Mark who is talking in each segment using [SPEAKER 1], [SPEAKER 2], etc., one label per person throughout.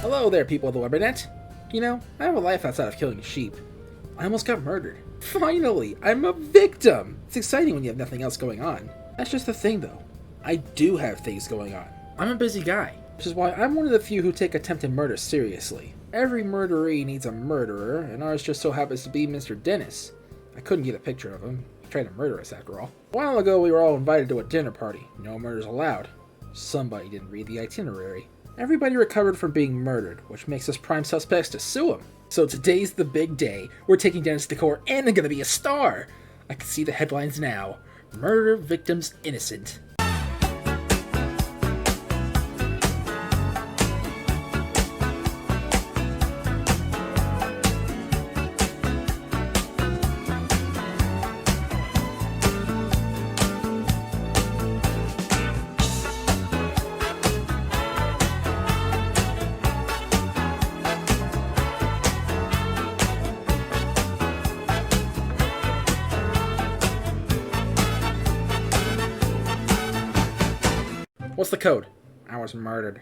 [SPEAKER 1] Hello there, people of the Webernet. You know, I have a life outside of killing sheep. I almost got murdered. Finally, I'm a victim! It's exciting when you have nothing else going on. That's just the thing, though. I do have things going on. I'm a busy guy, which is why I'm one of the few who take attempted murder seriously. Every murderee needs a murderer, and ours just so happens to be Mr. Dennis. I couldn't get a picture of him. He tried to murder us, after all. A while ago, we were all invited to a dinner party. No murders allowed. Somebody didn't read the itinerary. Everybody recovered from being murdered, which makes us prime suspects to sue him. So today's the big day. We're taking Dennis to court, and they're gonna be a star! I can see the headlines now. Murder victims innocent. What's the code? I was murdered.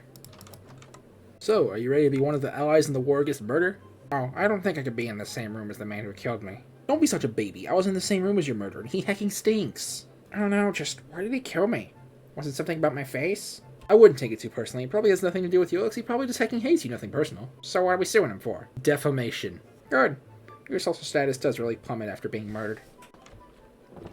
[SPEAKER 1] So, are you ready to be one of the allies in the war against murder? Oh, I don't think I could be in the same room as the man who killed me. Don't be such a baby. I was in the same room as your murderer, and he hecking stinks. I don't know, just why did he kill me? Was it something about my face? I wouldn't take it too personally. It probably has nothing to do with you, Alex. He probably just hecking hates you, nothing personal. So what are we suing him for? Defamation. Good. Your social status does really plummet after being murdered.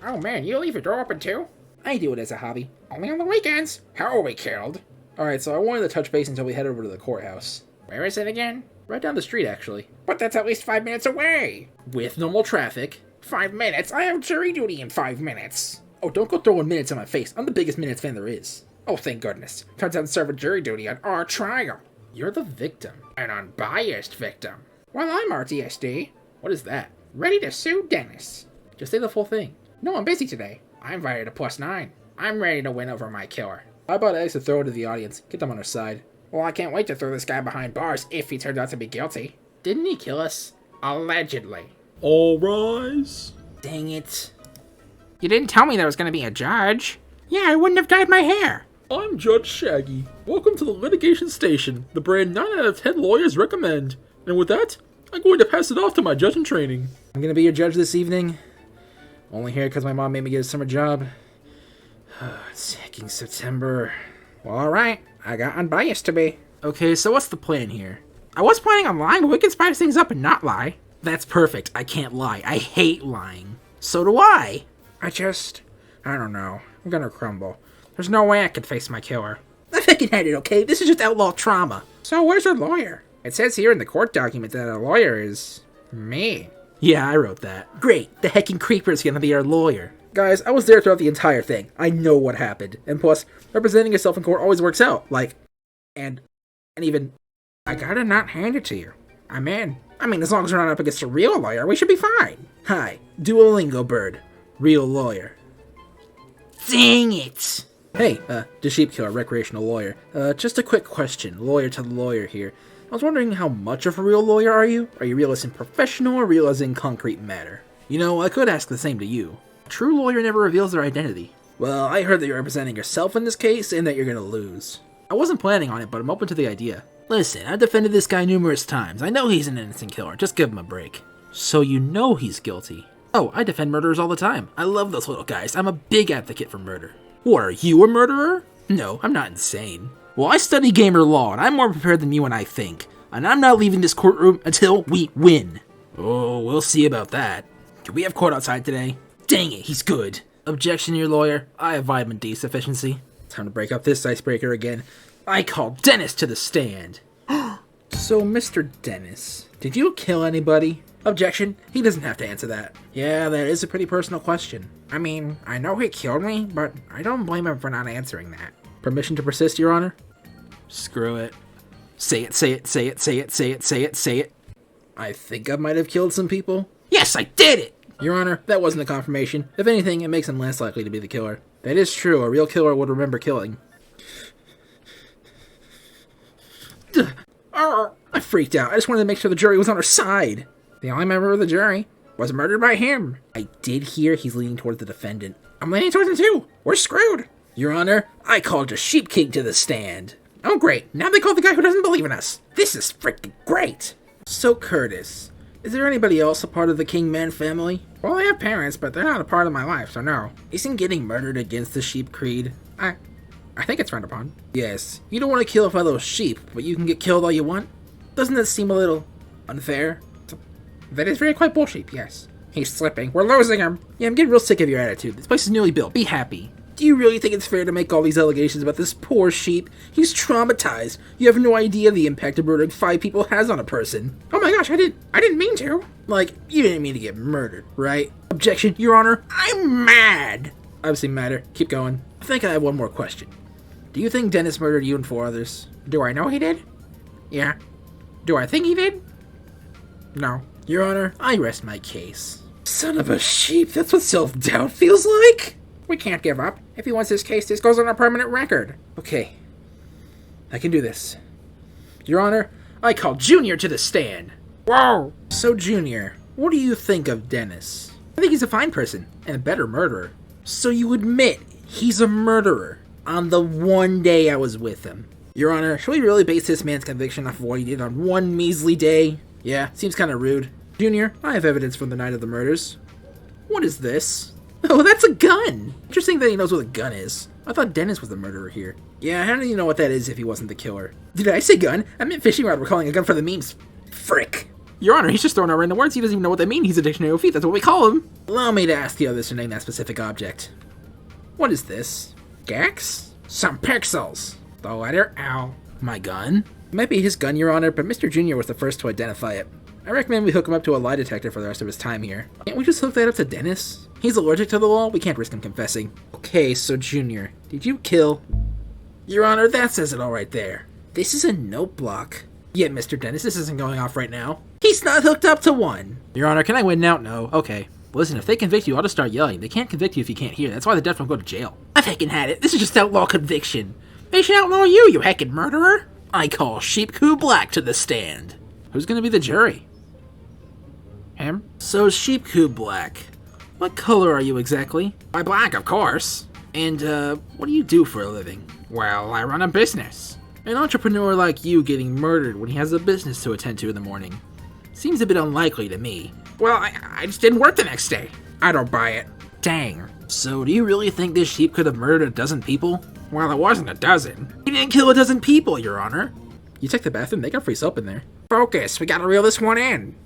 [SPEAKER 1] Oh man, you leave your door open too? I do it as a hobby. Only on the weekends. How are we killed? Alright, so I wanted to touch base until we head over to the courthouse. Where is it again? Right down the street, actually. But that's at least 5 minutes away! With normal traffic. 5 minutes? I have jury duty in 5 minutes! Oh, don't go throwing minutes in my face. I'm the biggest minutes fan there is. Oh, thank goodness. Turns out to serve a jury duty on our trial. You're the victim. An unbiased victim. Well, I'm RTSD. What is that? Ready to sue Dennis. Just say the full thing. No, I'm busy today. I'm rated a +9. I'm ready to win over my killer. How about I to throw it to the audience? Get them on our side. Well, I can't wait to throw this guy behind bars if he turns out to be guilty. Didn't he kill us? Allegedly.
[SPEAKER 2] All rise.
[SPEAKER 1] Dang it. You didn't tell me there was going to be a judge. Yeah, I wouldn't have dyed my hair.
[SPEAKER 2] I'm Judge Shaggy. Welcome to the litigation station, the brand 9 out of 10 lawyers recommend. And with that, I'm going to pass it off to my judge in training.
[SPEAKER 1] I'm going to be your judge this evening. Only here because my mom made me get a summer job. It's hecking September. Well, alright. I got unbiased to be. Okay, so what's the plan here? I was planning on lying, but we can spice things up and not lie. That's perfect. I can't lie. I hate lying. So do I. I don't know. I'm gonna crumble. There's no way I could face my killer. I fucking had it, okay? This is just outlaw trauma. So where's our lawyer? It says here in the court document that our lawyer is... me. Yeah, I wrote that. Great, the hecking creeper's gonna be our lawyer. Guys, I was there throughout the entire thing. I know what happened. And plus, representing yourself in court always works out. And even, I gotta not hand it to you. I'm in. I mean, as long as we're not up against a real lawyer, we should be fine. Hi, Duolingo Bird. Real lawyer. Dang it! Hey, the sheep killer, recreational lawyer. Just a quick question. Lawyer to the lawyer here. I was wondering how much of a real lawyer are you? Are you real as in professional or real as in concrete matter? You know, I could ask the same to you. A true lawyer never reveals their identity. Well, I heard that you're representing yourself in this case and that you're gonna lose. I wasn't planning on it, but I'm open to the idea. Listen, I've defended this guy numerous times. I know he's an innocent killer. Just give him a break. So you know he's guilty. Oh, I defend murderers all the time. I love those little guys. I'm a big advocate for murder. What, are you a murderer? No, I'm not insane. Well, I study gamer law, and I'm more prepared than you and I think. And I'm not leaving this courtroom until we win. Oh, we'll see about that. Can we have court outside today? Dang it, he's good. Objection, your lawyer. I have vitamin D sufficiency. Time to break up this icebreaker again. I call Dennis to the stand. So, Mr. Dennis, did you kill anybody? Objection, he doesn't have to answer that. Yeah, that is a pretty personal question. I mean, I know he killed me, but I don't blame him for not answering that. Permission to persist, Your Honor? Screw it. Say it, say it, say it, say it, say it, say it, say it. I think I might have killed some people. Yes, I did it! Your Honor, that wasn't a confirmation. If anything, it makes him less likely to be the killer. That is true, a real killer would remember killing. I freaked out. I just wanted to make sure the jury was on our side. The only member of the jury was murdered by him. I did hear he's leaning towards the defendant. I'm leaning towards him too. We're screwed. Your Honor, I called a sheep king to the stand. Oh great, now they call the guy who doesn't believe in us. This is freaking great. So Curtis, is there anybody else a part of the Kingman family? Well, I have parents, but they're not a part of my life, so no. Isn't getting murdered against the sheep creed? I think it's frowned upon. Yes, you don't want to kill a fellow sheep, but you can get killed all you want? Doesn't that seem a little unfair? That is very quite bullshit, yes. He's slipping. We're losing him. Yeah, I'm getting real sick of your attitude. This place is newly built. Be happy. Do you really think it's fair to make all these allegations about this poor sheep? He's traumatized. You have no idea the impact of murdering 5 people has on a person. Oh my gosh, I didn't mean to. Like, you didn't mean to get murdered, right? Objection, Your Honor. I'm mad. Obviously matter. Keep going. I think I have one more question. Do you think Dennis murdered you and 4 others? Do I know he did? Yeah. Do I think he did? No. Your Honor, I rest my case. Son of a sheep, that's what self-doubt feels like? We can't give up. If he wants this case, this goes on a permanent record. Okay. I can do this. Your Honor, I call Junior to the stand. Whoa! So, Junior, what do you think of Dennis? I think he's a fine person, and a better murderer. So you admit he's a murderer on the one day I was with him. Your Honor, should we really base this man's conviction off of what he did on one measly day? Yeah, seems kind of rude. Junior, I have evidence from the night of the murders. What is this? Oh, that's a gun! Interesting that he knows what a gun is. I thought Dennis was the murderer here. Yeah, how do you know what that is if he wasn't the killer? Did I say gun? I meant fishing rod. We're calling a gun for the memes. Frick.
[SPEAKER 2] Your Honor, he's just throwing out random words. He doesn't even know what they mean. He's a dictionary of feet. That's what we call him.
[SPEAKER 1] Allow me to ask you this to name that specific object. What is this? Gax? Some pixels. The letter L. My gun? It might be his gun, Your Honor, but Mr. Junior was the first to identify it. I recommend we hook him up to a lie detector for the rest of his time here. Can't we just hook that up to Dennis? He's allergic to the law, we can't risk him confessing. Okay, so Junior, did you kill? Your Honor, that says it all right there. This is a note block. Yet, Mr. Dennis, this isn't going off right now. He's not hooked up to one.
[SPEAKER 2] Your Honor, can I win now? No. Okay. Listen, if they convict you, I'll just start yelling. They can't convict you if you can't hear. That's why the deaf don't go to jail.
[SPEAKER 1] I've heckin' had it. This is just outlaw conviction. They should outlaw you, you heckin' murderer. I call Sheep Coup Black to the stand.
[SPEAKER 2] Who's gonna be the jury?
[SPEAKER 1] Him? So, Sheep Coup Black, what color are you exactly?
[SPEAKER 2] Why, black, of course.
[SPEAKER 1] And, what do you do for a living?
[SPEAKER 2] Well, I run a business.
[SPEAKER 1] An entrepreneur like you getting murdered when he has a business to attend to in the morning. Seems a bit unlikely to me.
[SPEAKER 2] Well, I just didn't work the next day. I don't buy it.
[SPEAKER 1] Dang. So, do you really think this sheep could have murdered a dozen people?
[SPEAKER 2] Well, it wasn't a dozen.
[SPEAKER 1] He didn't kill a dozen people, Your Honor. You check the bathroom, they got free soap in there.
[SPEAKER 2] Focus, we gotta reel this one in.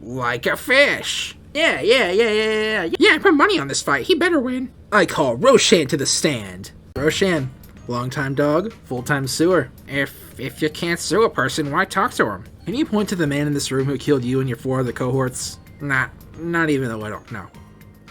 [SPEAKER 2] Like a fish.
[SPEAKER 1] Yeah,
[SPEAKER 2] I put money on this fight. He better win.
[SPEAKER 1] I call Roshan to the stand. Roshan, long-time dog, full-time sewer.
[SPEAKER 2] If you can't sue a person, why talk to him?
[SPEAKER 1] Can you point to the man in this room who killed you and your 4 other cohorts?
[SPEAKER 2] Not even a little, no.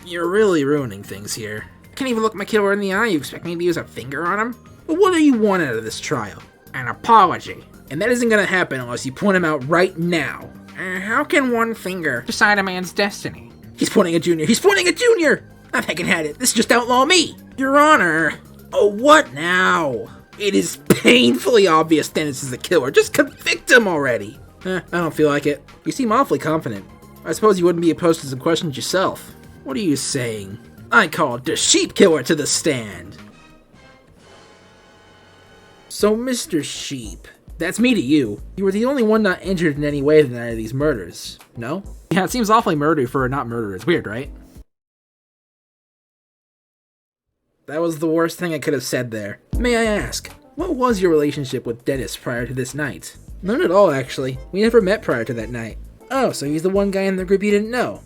[SPEAKER 1] You're really ruining things here.
[SPEAKER 2] I can't even look my killer in the eye. You expect me to use a finger on him?
[SPEAKER 1] But what do you want out of this trial?
[SPEAKER 2] An apology.
[SPEAKER 1] And that isn't gonna happen unless you point him out right now.
[SPEAKER 2] How can one finger decide a man's destiny?
[SPEAKER 1] He's pointing at Junior. He's pointing at Junior! I fucking had it. This is just outlaw me. Your Honor. Oh, what now? It is painfully obvious Dennis is the killer. Just convict him already. I don't feel like it. You seem awfully confident. I suppose you wouldn't be opposed to some questions yourself. What are you saying? I called the sheep killer to the stand. So, Mr. Sheep, that's me to you. You were the only one not injured in any way in any of these murders, no?
[SPEAKER 2] Yeah, it seems awfully murdery for a not murderer. It's weird, right?
[SPEAKER 1] That was the worst thing I could have said there. May I ask, what was your relationship with Dennis prior to this night? None at all, actually. We never met prior to that night. Oh, so he's the one guy in the group you didn't know.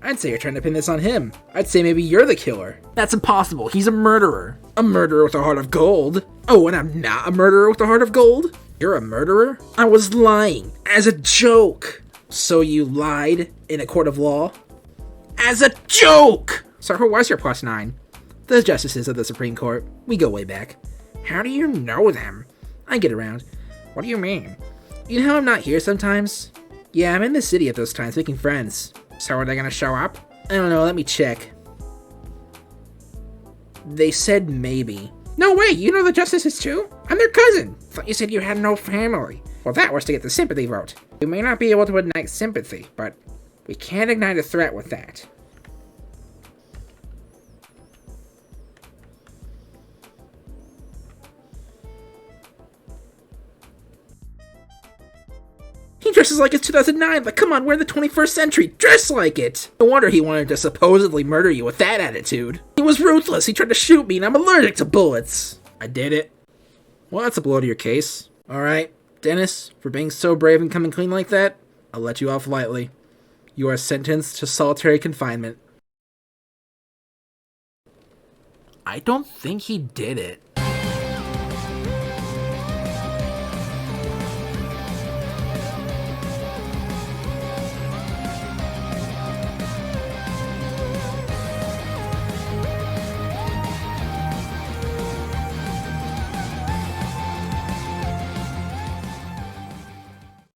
[SPEAKER 1] I'd say you're trying to pin this on him. I'd say maybe you're the killer.
[SPEAKER 2] That's impossible. He's a murderer.
[SPEAKER 1] A murderer with a heart of gold. Oh, and I'm not a murderer with a heart of gold? You're a murderer? I was lying. As a joke. So you lied in a court of law? As a joke!
[SPEAKER 2] So who was your +9?
[SPEAKER 1] The justices of the Supreme Court. We go way back.
[SPEAKER 2] How do you know them?
[SPEAKER 1] I get around.
[SPEAKER 2] What do you mean?
[SPEAKER 1] You know how I'm not here sometimes? Yeah, I'm in the city at those times making friends.
[SPEAKER 2] So are they gonna show up?
[SPEAKER 1] I don't know, let me check. They said maybe.
[SPEAKER 2] No way, you know the justices too? I'm their cousin. Thought you said you had no family. Well, that was to get the sympathy vote. We may not be able to ignite sympathy, but we can't ignite a threat with that.
[SPEAKER 1] He dresses like it's 2009. Like, come on, we're in the 21st century. Dress like it. No wonder he wanted to supposedly murder you with that attitude. He was ruthless. He tried to shoot me, and I'm allergic to bullets. I did it. Well, that's a blow to your case. Alright, Dennis, for being so brave and coming clean like that, I'll let you off lightly. You are sentenced to solitary confinement. I don't think he did it.